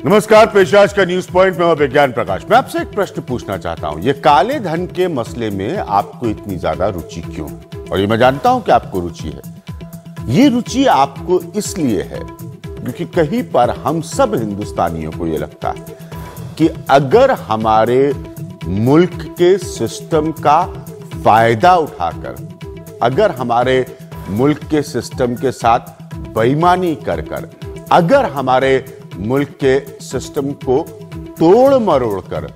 नमस्कार, पेशाज का news point में विज्ञान प्रकाश। मैं आपसे एक प्रश्न पूछना चाहता हूं। ये काले धन के मसले में आपको इतनी ज्यादा रुचि क्यों? और ये मैं जानता हूं कि आपको रुचि है। ये रुचि आपको इसलिए है क्योंकि कहीं पर हम सब हिंदुस्तानियों को ये लगता है कि अगर हमारे मुल्क के सिस्टम का फायदा उठाकर, अगर हमारे मुल्क के सिस्टम के साथ बेईमानी कर कर, अगर हमारे मुल्क के सिस्टम को तोड़ मरोड़ कर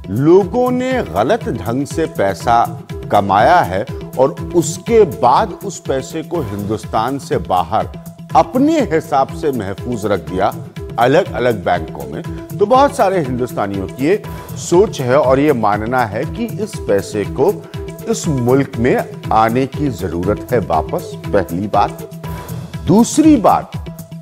लोगों ने गलत ढंग से पैसा कमाया है और उसके बाद उस पैसे को हिंदुस्तान से बाहर अपने हिसाब से महफूज रख दिया अलग अलग बैंकों में, तो बहुत सारे हिंदुस्तानियों की ये सोच है और ये मानना है कि इस पैसे को इस मुल्क में आने की जरूरत है वापस। पहली बात। दूसरी बात,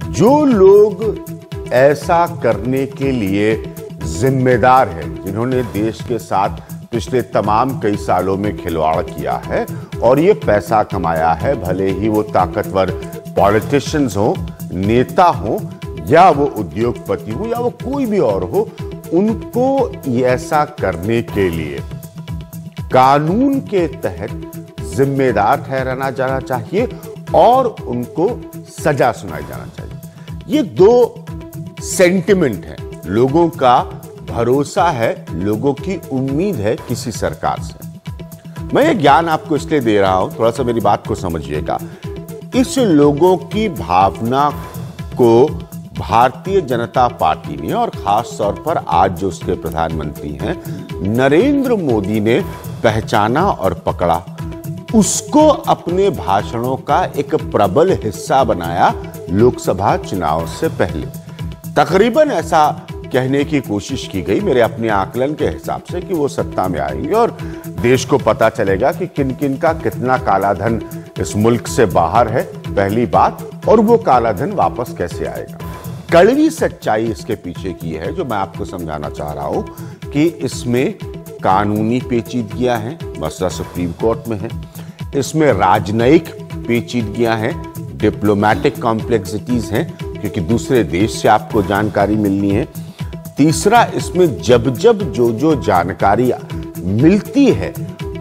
जो लोग ऐसा करने के लिए जिम्मेदार है, जिन्होंने देश के साथ पिछले तमाम कई सालों में खिलवाड़ किया है और ये पैसा कमाया है, भले ही वो ताकतवर पॉलिटिशियंस हो, नेता हो, या वो उद्योगपति हो, या वो कोई भी और हो, उनको ऐसा करने के लिए कानून के तहत जिम्मेदार ठहराना जाना चाहिए और उनको सजा सुनाई जाना चाहिए। ये दो सेंटिमेंट है, लोगों का भरोसा है, लोगों की उम्मीद है किसी सरकार से। मैं ये ज्ञान आपको इसलिए दे रहा हूं, थोड़ा सा मेरी बात को समझिएगा। इस लोगों की भावना को भारतीय जनता पार्टी ने, और खास तौर पर आज जो उसके प्रधानमंत्री हैं नरेंद्र मोदी ने पहचाना और पकड़ा, उसको अपने भाषणों का एक प्रबल हिस्सा बनाया लोकसभा चुनाव से पहले। तकरीबन ऐसा कहने की कोशिश की गई मेरे अपने आकलन के हिसाब से कि वो सत्ता में आएंगे और देश को पता चलेगा कि किन किन का कितना काला धन इस मुल्क से बाहर है, पहली बात, और वो काला धन वापस कैसे आएगा। कड़वी सच्चाई इसके पीछे की है जो मैं आपको समझाना चाह रहा हूं कि इसमें कानूनी पेचीदगियां हैं, मसला सुप्रीम कोर्ट में है, इसमें राजनयिक पेचीदगियां हैं, डिप्लोमेटिक कॉम्प्लेक्सिटीज हैं क्योंकि दूसरे देश से आपको जानकारी मिलनी है। तीसरा, इसमें जब जब जो जानकारी मिलती है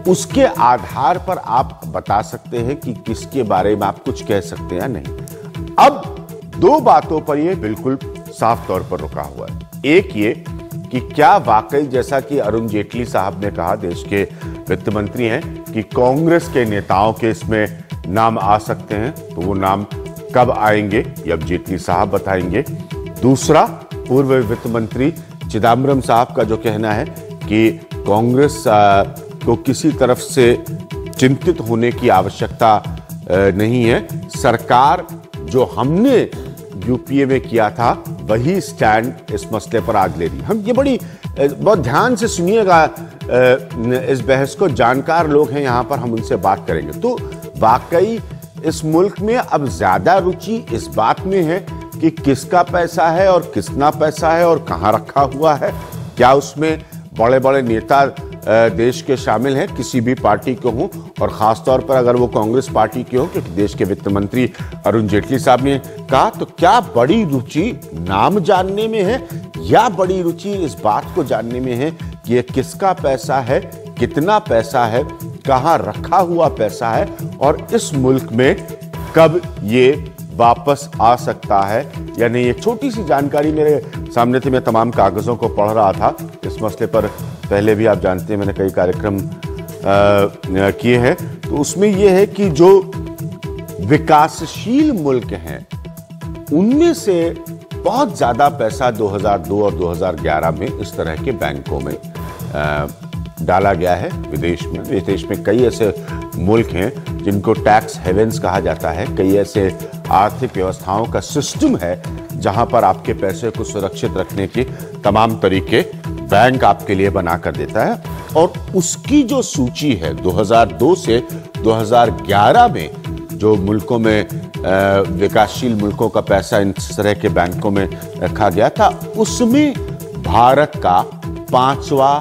उसके आधार पर आप बता सकते हैं कि किसके बारे में आप कुछ कह सकते हैं या नहीं। अब दो बातों पर यह बिल्कुल साफ तौर पर रुका हुआ है। एक ये कि क्या वाकई, जैसा कि अरुण जेटली साहब ने कहा, देश के वित्त मंत्री हैं, कि कांग्रेस के नेताओं के इसमें नाम आ सकते हैं, तो वो नाम कब आएंगे ये अब जेटली साहब बताएंगे। दूसरा, पूर्व वित्त मंत्री चिदम्बरम साहब का जो कहना है कि कांग्रेस को किसी तरफ से चिंतित होने की आवश्यकता नहीं है, सरकार जो हमने यूपीए में किया था वही स्टैंड इस मसले पर आज ले रही। हम ये बहुत ध्यान से सुनिएगा इस बहस को, जानकार लोग हैं यहां पर, हम उनसे बात करेंगे। तो वाकई इस मुल्क में अब ज्यादा रुचि इस बात में है कि किसका पैसा है और कितना पैसा है और कहां रखा हुआ है। क्या उसमें बड़े बड़े नेता देश के शामिल हैं, किसी भी पार्टी के हों, और खास तौर पर अगर वो कांग्रेस पार्टी के हों, क्योंकि देश के वित्त मंत्री अरुण जेटली साहब ने कहा, तो क्या बड़ी रुचि नाम जानने में है या बड़ी रुचि इस बात को जानने में है कि ये किसका पैसा है, कितना पैसा है, कहां रखा हुआ पैसा है और इस मुल्क में कब ये वापस आ सकता है या नहीं। एक छोटी सी जानकारी मेरे सामने थी, मैं तमाम कागजों को पढ़ रहा था इस मसले पर। पहले भी आप जानते हैं मैंने कई कार्यक्रम किए हैं, तो उसमें यह है कि जो विकासशील मुल्क हैं उनमें से बहुत ज्यादा पैसा 2002 और 2011 में इस तरह के बैंकों में डाला गया है विदेश में। विदेश में कई ऐसे मुल्क हैं जिनको टैक्स हेवेंस कहा जाता है, कई ऐसे आर्थिक व्यवस्थाओं का सिस्टम है जहां पर आपके पैसे को सुरक्षित रखने के तमाम तरीके बैंक आपके लिए बना कर देता है। और उसकी जो सूची है 2002 से 2011 में जो मुल्कों में विकासशील मुल्कों का पैसा इन तरह के बैंकों में रखा गया था, उसमें भारत का 5वां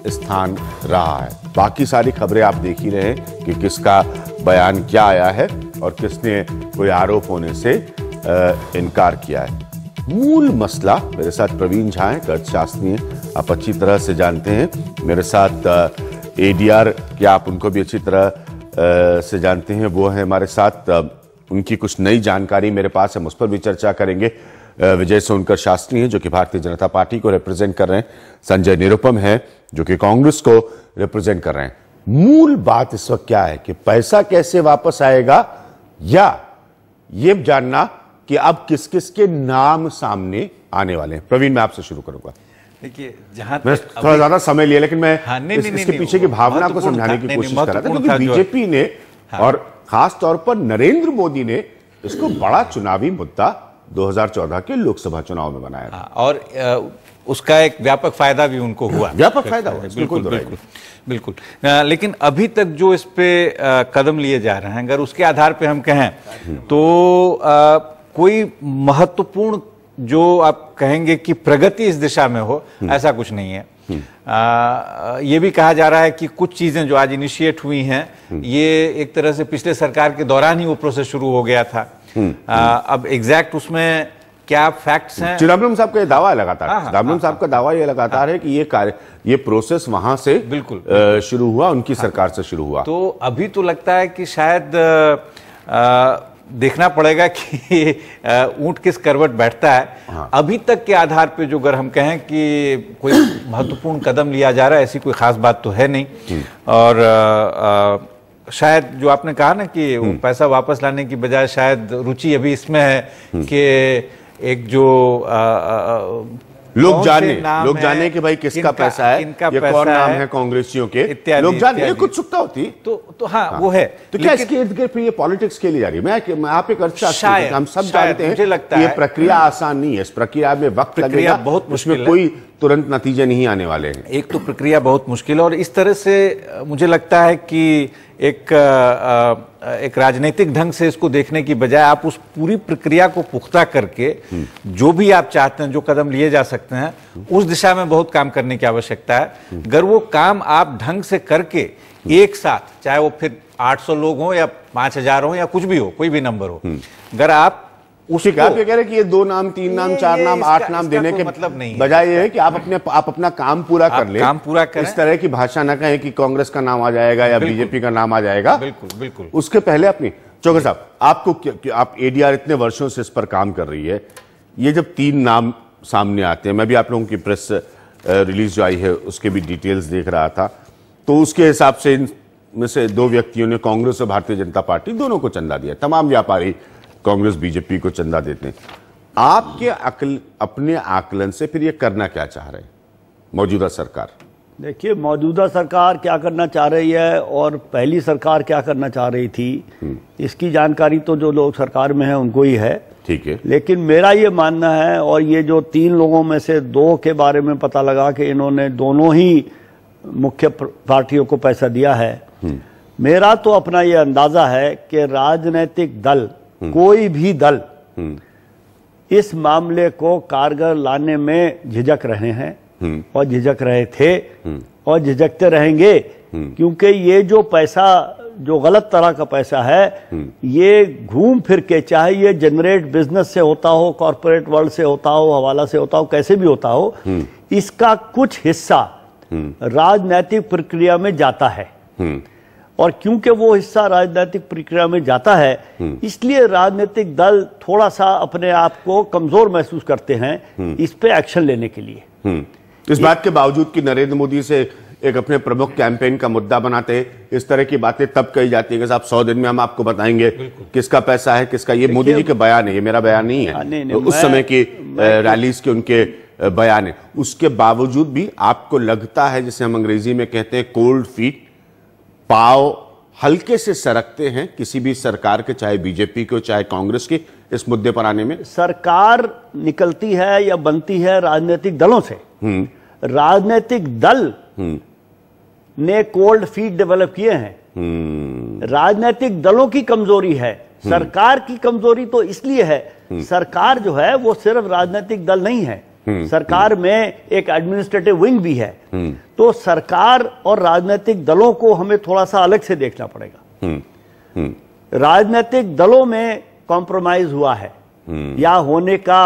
स्थान रहा है। बाकी सारी खबरें आप देख ही रहे हैं कि किसका बयान क्या आया है और किसने कोई आरोप होने से इनकार किया है। मूल मसला। मेरे साथ प्रवीण झा हैं, अर्थशास्त्री हैं, आप अच्छी तरह से जानते हैं। मेरे साथ एडीआर, क्या आप उनको भी अच्छी तरह से जानते हैं, वो है हमारे साथ। उनकी कुछ नई जानकारी मेरे पास है, उस पर भी चर्चा करेंगे। विजय सोनकर शास्त्री हैं जो कि भारतीय जनता पार्टी को रिप्रेजेंट कर रहे हैं। संजय निरुपम है जो कि कांग्रेस को रिप्रेजेंट कर रहे हैं। मूल बात इस वक्त क्या है कि पैसा कैसे वापस आएगा, या ये जानना कि अब किस किस के नाम सामने आने वाले हैं। प्रवीण, मैं आपसे शुरू करूंगा। देखिए, जहां मैं थोड़ा ज्यादा समय लिया, लेकिन मैं इसके पीछे की भावना को समझाने की कोशिश कर रहा था, क्योंकि बीजेपी ने और खास तौर पर नरेंद्र मोदी ने इसको बड़ा चुनावी मुद्दा 2014 के लोकसभा चुनाव में बनाया था। और उसका एक व्यापक फायदा भी उनको हुआ, व्यापक फायदा हुआ, बिल्कुल। लेकिन अभी तक जो इस पे कदम लिए जा रहे हैं, अगर उसके आधार पे हम कहें तो कोई महत्वपूर्ण जो आप कहेंगे कि प्रगति इस दिशा में हो, ऐसा कुछ नहीं है। ये भी कहा जा रहा है कि कुछ चीजें जो आज इनिशिएट हुई हैं, ये एक तरह से पिछले सरकार के दौरान ही वो प्रोसेस शुरू हो गया था। अब एग्जैक्ट उसमें क्या फैक्ट्स हैं, चिदम्बरम साहब का दावा है लगातार, चिदम्बरम साहब का दावा ये लगातार है कि ये प्रोसेस वहां से बिल्कुल शुरू हुआ, उनकी सरकार से शुरू हुआ। तो अभी तो लगता है कि शायद देखना पड़ेगा कि ऊंट किस करवट बैठता है। अभी तक के आधार पे जो अगर हम कहें कि कोई महत्वपूर्ण कदम लिया जा रहा है, ऐसी कोई खास बात तो है नहीं। और शायद जो आपने कहा ना कि वो पैसा वापस लाने की बजाय शायद रुचि अभी इसमें है कि एक जो लोग जाने कि भाई किसका पैसा है, ये कौन नाम है कांग्रेसियों के, लोग जाने, कुछ उत्सुकता होती तो हाँ, वो है। तो क्या इसके इर्द गिर्द ये पॉलिटिक्स के लिए जा रही है? मैं आप एक अर्थशास्त्री, हम सब जानते हैं, मुझे लगता है ये प्रक्रिया आसान नहीं है, इस प्रक्रिया में वक्त लगेगा, बहुत मुश्किल, कोई तुरंत नतीजे नहीं आने वाले हैं। एक तो प्रक्रिया बहुत मुश्किल है, और इस तरह से मुझे लगता है कि एक राजनीतिक ढंग से इसको देखने की बजाय आप उस पूरी प्रक्रिया को पुख्ता करके जो भी आप चाहते हैं, जो कदम लिए जा सकते हैं, उस दिशा में बहुत काम करने की आवश्यकता है। अगर वो काम आप ढंग से करके एक साथ, चाहे वो फिर 800 लोग हो या 5000 हो या कुछ भी हो, कोई भी नंबर हो, अगर आप उसको आप ये कह रहे हैं कि ये 2 नाम, 3 नाम, 4 नाम, 8 नाम देने के मतलब नहीं, बजाय ये है कि आप अपना काम पूरा कर ले, काम पूरा करें। इस तरह की भाषा ना कहें कि कांग्रेस का नाम आ जाएगा या बीजेपी का नाम आ जाएगा। बिल्कुल। उसके पहले अपनी चौधरी साहब, आपको आप एडीआर इतने वर्षों से इस पर काम कर रही है, ये जब 3 नाम सामने आते हैं, मैं भी आप लोगों की प्रेस रिलीज जो आई है उसके भी डिटेल्स देख रहा था, तो उसके हिसाब से इनमें से 2 व्यक्तियों ने कांग्रेस और भारतीय जनता पार्टी दोनों को चंदा दिया। तमाम व्यापारी कांग्रेस बीजेपी को चंदा देते हैं। आपके अपने आकलन से फिर ये करना क्या चाह रहे हैं मौजूदा सरकार? देखिए, मौजूदा सरकार क्या करना चाह रही है और पहली सरकार क्या करना चाह रही थी, इसकी जानकारी तो जो लोग सरकार में हैं उनको ही है। ठीक है, लेकिन मेरा ये मानना है, और ये जो 3 लोगों में से 2 के बारे में पता लगा कि इन्होंने दोनों ही मुख्य पार्टियों को पैसा दिया है, मेरा तो अपना ये अंदाजा है कि राजनीतिक दल, कोई भी दल इस मामले को कारगर लाने में झिझक रहे हैं और झिझक रहे थे और झिझकते रहेंगे, क्योंकि ये जो पैसा, जो गलत तरह का पैसा है, ये घूम फिर के, चाहे ये जनरेट बिजनेस से होता हो, कॉर्पोरेट वर्ल्ड से होता हो, हवाला से होता हो, कैसे भी होता हो, इसका कुछ हिस्सा राजनीतिक प्रक्रिया में जाता है। और क्योंकि वो हिस्सा राजनीतिक प्रक्रिया में जाता है, इसलिए राजनीतिक दल थोड़ा सा अपने आप को कमजोर महसूस करते हैं इस पे एक्शन लेने के लिए। इस बात के बावजूद कि नरेंद्र मोदी से एक अपने प्रमुख कैंपेन का मुद्दा बनाते, इस तरह की बातें तब कही जाती है कि साहब 100 दिन में हम आपको बताएंगे किसका पैसा है, किसका, ये मोदी जी के बयान है, ये मेरा बयान नहीं है, तो उस समय की रैलीज के उनके बयान है। उसके बावजूद भी आपको लगता है, जिसे हम अंग्रेजी में कहते हैं कोल्ड फीट, पाव हल्के से सरकते हैं किसी भी सरकार के, चाहे बीजेपी को चाहे कांग्रेस की, इस मुद्दे पर आने में? सरकार निकलती है या बनती है राजनीतिक दलों से। राजनीतिक दल ने कोल्ड फीट डेवलप किए हैं। राजनीतिक दलों की कमजोरी है, सरकार की कमजोरी तो इसलिए है, सरकार जो है वो सिर्फ राजनीतिक दल नहीं है, सरकार में एक एडमिनिस्ट्रेटिव विंग भी है। तो सरकार और राजनीतिक दलों को हमें थोड़ा सा अलग से देखना पड़ेगा। राजनीतिक दलों में कॉम्प्रोमाइज हुआ है या होने का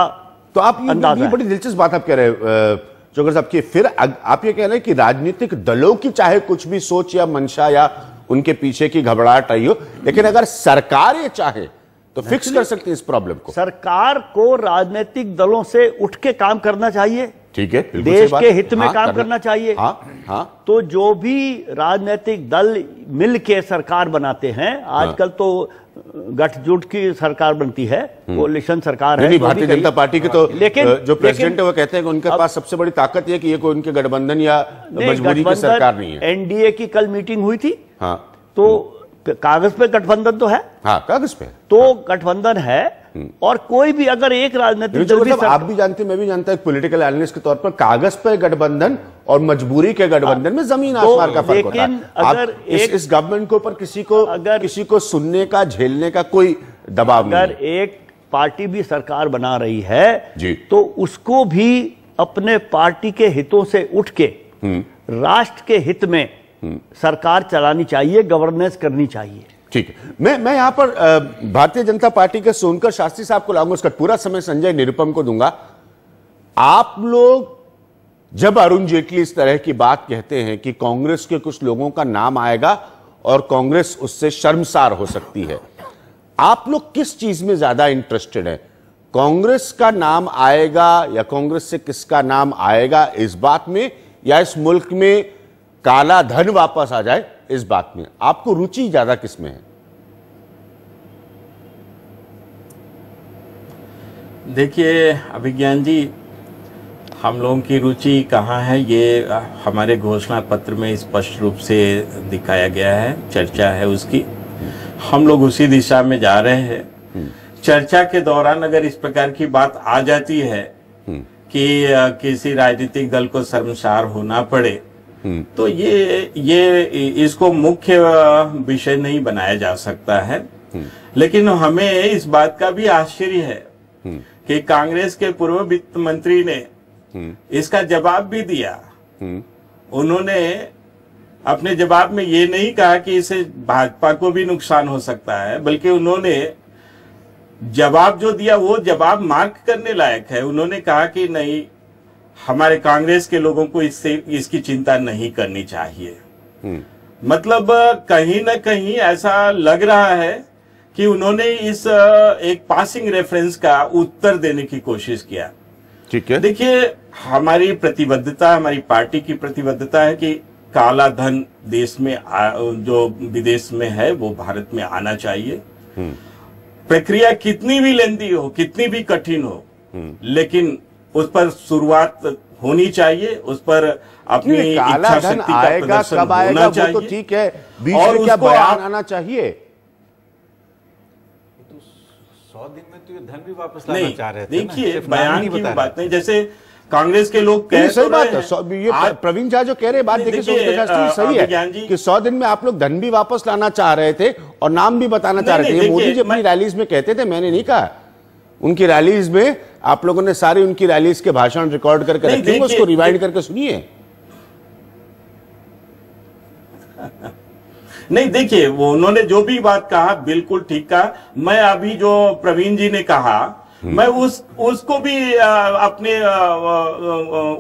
तो आप अंदाजा ये बड़ी दिलचस्प बात आप कह रहे हैं जोगर साहब की, फिर आप ये कह रहे हैं कि राजनीतिक दलों की चाहे कुछ भी सोच या मंशा या उनके पीछे की घबराहट रही हो, लेकिन अगर सरकार ये चाहे तो फिक्स कर सकती है इस प्रॉब्लम को। सरकार को राजनीतिक दलों से उठ के काम करना चाहिए, ठीक है, देश के हित में काम करना चाहिए। हाँ। तो जो भी राजनीतिक दल मिल के सरकार बनाते हैं, आजकल तो गठजोड़ की सरकार बनती है, कोalition सरकार है। भारतीय जनता पार्टी के तो लेकिन जो प्रेसिडेंट है वो कहते हैं कि उनके पास सबसे बड़ी ताकत ये कि ये कोई उनके गठबंधन या मजबूरी की सरकार नहीं है। एनडीए की कल मीटिंग हुई थी, हाँ, तो कागज पे गठबंधन तो है, हाँ कागज पे तो गठबंधन है। और कोई भी अगर एक राजनीतिक दल भी आप भी जानते, मैं भी जानता, एक पॉलिटिकल एनालिस्ट के तौर पर कागज पे गठबंधन और मजबूरी के गठबंधन में जमीन आसमान का फर्क होता है। अगर इस गवर्नमेंट के ऊपर किसी को सुनने का, झेलने का कोई दबाव नहीं। अगर एक पार्टी भी सरकार बना रही है जी, तो उसको भी अपने पार्टी के हितों से उठ के राष्ट्र के हित में सरकार चलानी चाहिए, गवर्नेंस करनी चाहिए। ठीक है, मैं यहां पर भारतीय जनता पार्टी के सोनकर शास्त्री साहब को लाऊंगा, उसका पूरा समय संजय निरुपम को दूंगा। आप लोग जब अरुण जेटली इस तरह की बात कहते हैं कि कांग्रेस के कुछ लोगों का नाम आएगा और कांग्रेस उससे शर्मसार हो सकती है, आप लोग किस चीज में ज्यादा इंटरेस्टेड है? कांग्रेस का नाम आएगा या कांग्रेस से किसका नाम आएगा इस बात में, या इस मुल्क में काला धन वापस आ जाए इस बात में? आपको रुचि ज्यादा किसमें है? देखिए अभिज्ञान जी, हम लोगों की रुचि कहाँ है ये हमारे घोषणा पत्र में स्पष्ट रूप से दिखाया गया है, चर्चा है उसकी, हम लोग उसी दिशा में जा रहे हैं। चर्चा के दौरान अगर इस प्रकार की बात आ जाती है कि किसी राजनीतिक दल को शर्मसार होना पड़े, तो ये इसको मुख्य विषय नहीं बनाया जा सकता है। लेकिन हमें इस बात का भी आश्चर्य है कि कांग्रेस के पूर्व वित्त मंत्री ने इसका जवाब भी दिया। उन्होंने अपने जवाब में ये नहीं कहा कि इसे भाजपा को भी नुकसान हो सकता है, बल्कि उन्होंने जवाब जो दिया वो जवाब मार्क करने लायक है। उन्होंने कहा कि नहीं, हमारे कांग्रेस के लोगों को इसकी चिंता नहीं करनी चाहिए। मतलब कहीं ना कहीं ऐसा लग रहा है कि उन्होंने इस एक पासिंग रेफरेंस का उत्तर देने की कोशिश किया। ठीक है, देखिए हमारी प्रतिबद्धता, हमारी पार्टी की प्रतिबद्धता है कि काला धन देश में जो विदेश में है वो भारत में आना चाहिए। प्रक्रिया कितनी भी लेंदी हो, कितनी भी कठिन हो, लेकिन उस पर शुरुआत होनी चाहिए, उस पर अपनी इच्छा शक्ति का प्रदर्शन होना चाहिए। वो तो ठीक है, बीच में क्या बयान आना चाहिए? 100 दिन में तो ये धन भी वापस लाना चाह रहे थे। देखिए बयान की बात नहीं, जैसे कांग्रेस के लोग कह सही बात है, ये प्रवीण झा जो कह रहे बात देखिए सही है कि 100 दिन में आप लोग धन भी वापस लाना चाह रहे थे और नाम भी बताना चाह रहे थे। मोदी जी अपनी रैलीज में कहते थे, मैंने नहीं कहा। उनकी रैलीज में आप लोगों ने सारी उनकी रैलीज के भाषण रिकॉर्ड करके रखे, उसको रिवाइंड करके सुनिए। नहीं देखिए, वो उन्होंने जो भी बात कहा बिल्कुल ठीक कहा। मैं अभी जो प्रवीण जी ने कहा, मैं उसको भी अपने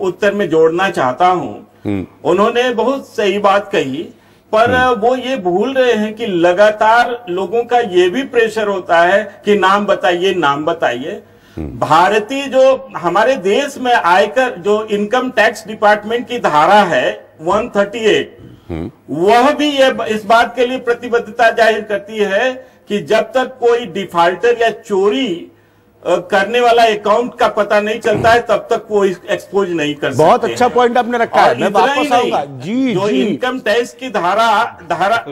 उत्तर में जोड़ना चाहता हूं। उन्होंने बहुत सही बात कही, पर वो ये भूल रहे हैं कि लगातार लोगों का ये भी प्रेशर होता है कि नाम बताइए, नाम बताइए। भारतीय जो हमारे देश में आयकर जो इनकम टैक्स डिपार्टमेंट की धारा है 138, वह भी ये इस बात के लिए प्रतिबद्धता जाहिर करती है कि जब तक कोई डिफाल्टर या चोरी करने वाला अकाउंट का पता नहीं चलता है तब तक वो एक्सपोज नहीं कर सकते। बहुत अच्छा पॉइंट आपने रखा है, मैं वापस आऊंगा। जी जो इनकम टैक्स की धारा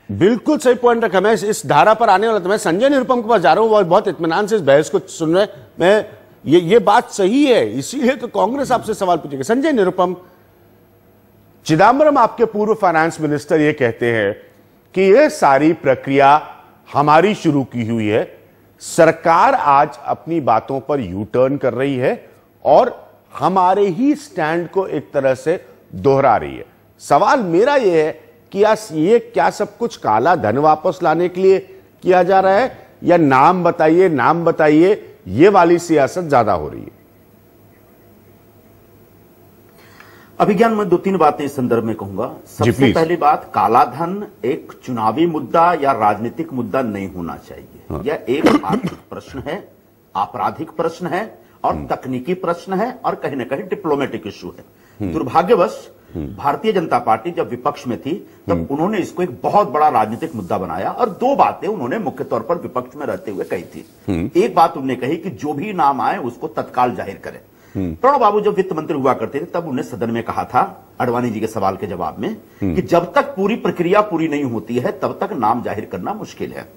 बिल्कुल सही पॉइंट रखा। मैं इस धारा पर आने वाला था, मैं संजय निरुपम के पास जा रहा हूं, बहुत इत्मीनान से इस बहस को सुन रहे। मैं ये बात सही है, इसीलिए तो कांग्रेस आपसे सवाल पूछेगी। संजय निरुपम, चिदम्बरम आपके पूर्व फाइनेंस मिनिस्टर ये कहते हैं कि यह सारी प्रक्रिया हमारी शुरू की हुई है, सरकार आज अपनी बातों पर यू टर्न कर रही है और हमारे ही स्टैंड को एक तरह से दोहरा रही है। सवाल मेरा यह है कि ये क्या सब कुछ काला धन वापस लाने के लिए किया जा रहा है, या नाम बताइए, नाम बताइए, ये वाली सियासत ज्यादा हो रही है? अभिज्ञान में 2-3 बातें इस संदर्भ में कहूंगा। सबसे पहली बात, काला धन एक चुनावी मुद्दा या राजनीतिक मुद्दा नहीं होना चाहिए। यह एक आर्थिक प्रश्न है, आपराधिक प्रश्न है और तकनीकी प्रश्न है और कहीं ना कहीं डिप्लोमेटिक इश्यू है। दुर्भाग्यवश भारतीय जनता पार्टी जब विपक्ष में थी तब उन्होंने इसको एक बहुत बड़ा राजनीतिक मुद्दा बनाया और 2 बातें उन्होंने मुख्य तौर पर विपक्ष में रहते हुए कही थी। एक बात उन्होंने कही कि जो भी नाम आए उसको तत्काल जाहिर करें। प्रणब बाबू जब वित्त मंत्री हुआ करते थे तब उन्हें सदन में कहा था अडवाणी जी के सवाल के जवाब में कि जब तक पूरी प्रक्रिया पूरी नहीं होती है तब तक नाम जाहिर करना मुश्किल है।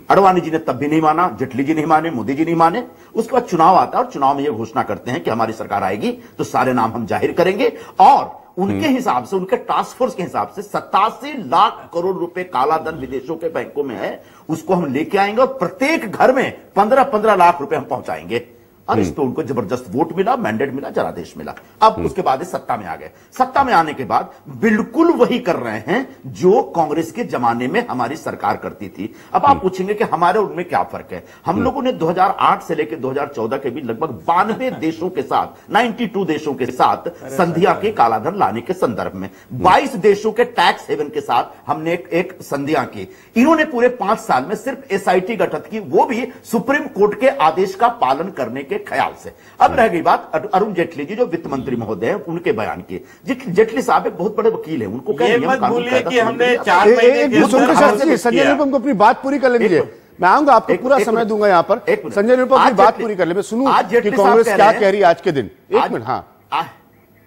अडवाणी जी ने तब भी नहीं माना, जेटली जी नहीं माने, मोदी जी नहीं माने। उसके बाद चुनाव आता है और चुनाव में यह घोषणा करते हैं कि हमारी सरकार आएगी तो सारे नाम हम जाहिर करेंगे और उनके हिसाब से, उनके टास्क फोर्स के हिसाब से 87 लाख करोड़ रुपए काला धन विदेशों के बैंकों में है, उसको हम लेके आएंगे और प्रत्येक घर में 15-15 लाख रुपए हम पहुंचाएंगे। और इस पे उनको जबरदस्त वोट मिला, मैंडेट मिला, जनादेश मिला। अब उसके बाद सत्ता में आ गए। सत्ता में आने के बाद बिल्कुल वही कर रहे हैं जो कांग्रेस के जमाने में हमारी सरकार करती थी। अब आप पूछेंगे कि हमारे उनमें क्या फर्क है। हम लोगों ने 2008 से लेकर 2014 के बीच लगभग 92 देशों के साथ, 92 देशों के साथ संधियां की कालाधन लाने के संदर्भ में 22 देशों के टैक्स हेवन के साथ हमने एक संधियां की। इन्होंने पूरे 5 साल में सिर्फ एसआईटी गठित की, वो भी सुप्रीम कोर्ट के आदेश का पालन करने के ख्याल से। अब रह गई बात अरुण जेटली जी जो वित्त मंत्री महोदय हैं, उनके बयान की। जेटली साहब एक बहुत बड़े वकील हैं, उनको ये मत भूलिए कि हमने 4 महीने संजय निरुपम को अपनी बात पूरी कर लीजिए। मैं आऊंगा, आपको पूरा समय दूंगा यहाँ पर। संजय निरुपम अपनी बात पूरी कर ले, मैं सुनूं कि कांग्रेस क्या कह रही है आज के दिन। 1 मिनट। हाँ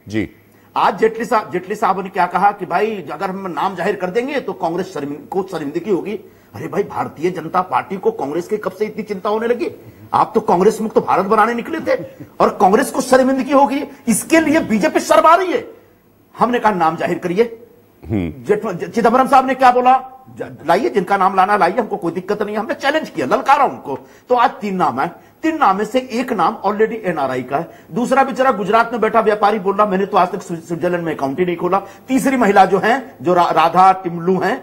जी। आज जेटली साहब ने क्या कहा कि भाई अगर हम नाम जाहिर कर देंगे तो कांग्रेस को शर्मिंदगी होगी। अरे भाई, भारतीय जनता पार्टी को कांग्रेस के कब से इतनी चिंता होने लगी? आप तो कांग्रेस मुक्त भारत बनाने निकले थे और कांग्रेस को शर्मिंदगी होगी, इसके लिए बीजेपी शर्म आ रही है। हमने कहा नाम जाहिर करिए। चिदम्बरम साहब ने क्या बोला, लाइए जिनका नाम लाना लाइए, हमको कोई दिक्कत नहीं है। हमने चैलेंज किया, ललकारा उनको। तो आज 3 नाम है। 3 नाम में से एक नाम ऑलरेडी एनआरआई का है। दूसरा बेचारा गुजरात में बैठा व्यापारी बोल रहा मैंने तो आज तक स्विट्जरलैंड में अकाउंट ही नहीं खोला। तीसरी महिला जो है, जो राधा टिमलू हैं,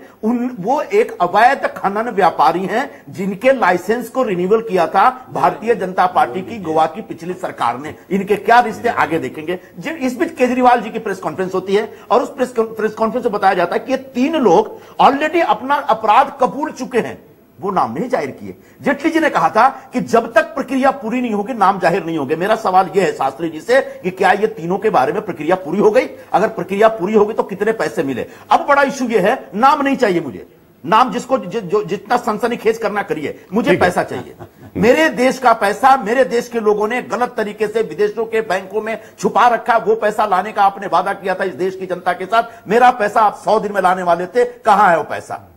वो एक अवैध खनन व्यापारी हैं जिनके लाइसेंस को रिन्यूअल किया था भारतीय जनता पार्टी की गोवा की पिछली सरकार ने। इनके क्या रिश्ते आगे देखेंगे। इस बीच केजरीवाल जी की प्रेस कॉन्फ्रेंस होती है और उस प्रेस कॉन्फ्रेंस में बताया जाता है कि ये 3 लोग ऑलरेडी अपना अपराध कबूल चुके हैं, वो नाम नहीं जाहिर किए। जेटली जी ने कहा था कि जब तक प्रक्रिया पूरी नहीं होगी नाम जाहिर नहीं होंगे। मेरा सवाल यह है शास्त्री जी से कि क्या ये तीनों के बारे में प्रक्रिया पूरी हो गई? अगर प्रक्रिया पूरी होगी तो कितने पैसे मिले? अब बड़ा इश्यू यह है, नाम नहीं चाहिए मुझे। नाम जिसको जितना सनसनीखेज करना करिए, मुझे पैसा चाहिए। मेरे देश का पैसा मेरे देश के लोगों ने गलत तरीके से विदेशों के बैंकों में छुपा रखा। वो पैसा लाने का आपने वादा किया था इस देश की जनता के साथ। मेरा पैसा आप 100 दिन में लाने वाले थे, कहां है वो पैसा?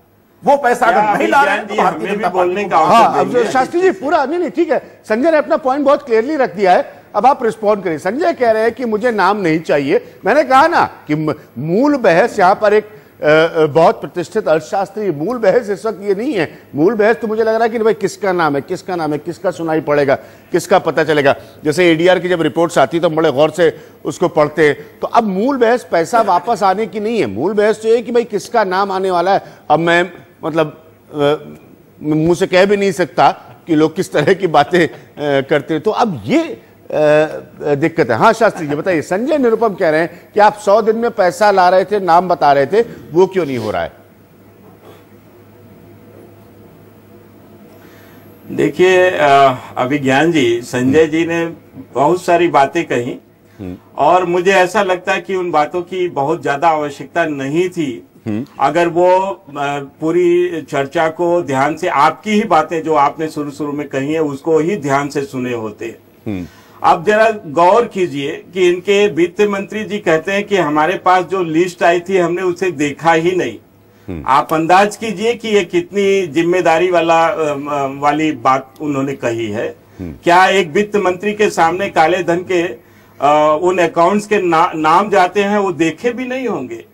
वो पैसा अगर नहीं ला रहे हैं तो भारतीय जनता पार्टी को। हाँ, शास्त्री जी पूरा नहीं, ठीक है। संजय ने अपना पॉइंट बहुत क्लियरली रख दिया है। अब आप रिस्पॉन्ड करिए। संजय कह रहे हैं कि मुझे नाम नहीं चाहिए। मैंने कहा ना कि मूल बहस यहां पर एक बहुत प्रतिष्ठित अर्थशास्त्री, मूल बहस इस वक्त ये नहीं है। मूल बहस तो मुझे लग रहा है कि भाई किसका नाम है, किसका नाम है, किसका सुनाई पड़ेगा, किसका पता चलेगा। जैसे एडीआर की जब रिपोर्ट्स आती तो बड़े गौर से उसको पढ़ते। तो अब मूल बहस पैसा वापस आने की नहीं है। मूल बहस तो ये कि भाई किसका नाम आने वाला है। अब मैं मतलब मुंह से कह भी नहीं सकता कि लोग किस तरह की बातें करते हैं। तो अब ये दिक्कत है। हाँ शास्त्री जी बताइए। संजय निरुपम कह रहे हैं कि आप 100 दिन में पैसा ला रहे थे, नाम बता रहे थे, वो क्यों नहीं हो रहा है? देखिए अभिज्ञान जी, संजय जी ने बहुत सारी बातें कही और मुझे ऐसा लगता है कि उन बातों की बहुत ज्यादा आवश्यकता नहीं थी। अगर वो पूरी चर्चा को ध्यान से, आपकी ही बातें जो आपने शुरू में कही है उसको ही ध्यान से सुने होते। अब जरा गौर कीजिए कि इनके वित्त मंत्री जी कहते हैं कि हमारे पास जो लिस्ट आई थी हमने उसे देखा ही नहीं। आप अंदाज कीजिए कि ये कितनी जिम्मेदारी वाली बात उन्होंने कही है। क्या एक वित्त मंत्री के सामने काले धन के उन अकाउंट्स के नाम जाते हैं, वो देखे भी नहीं होंगे?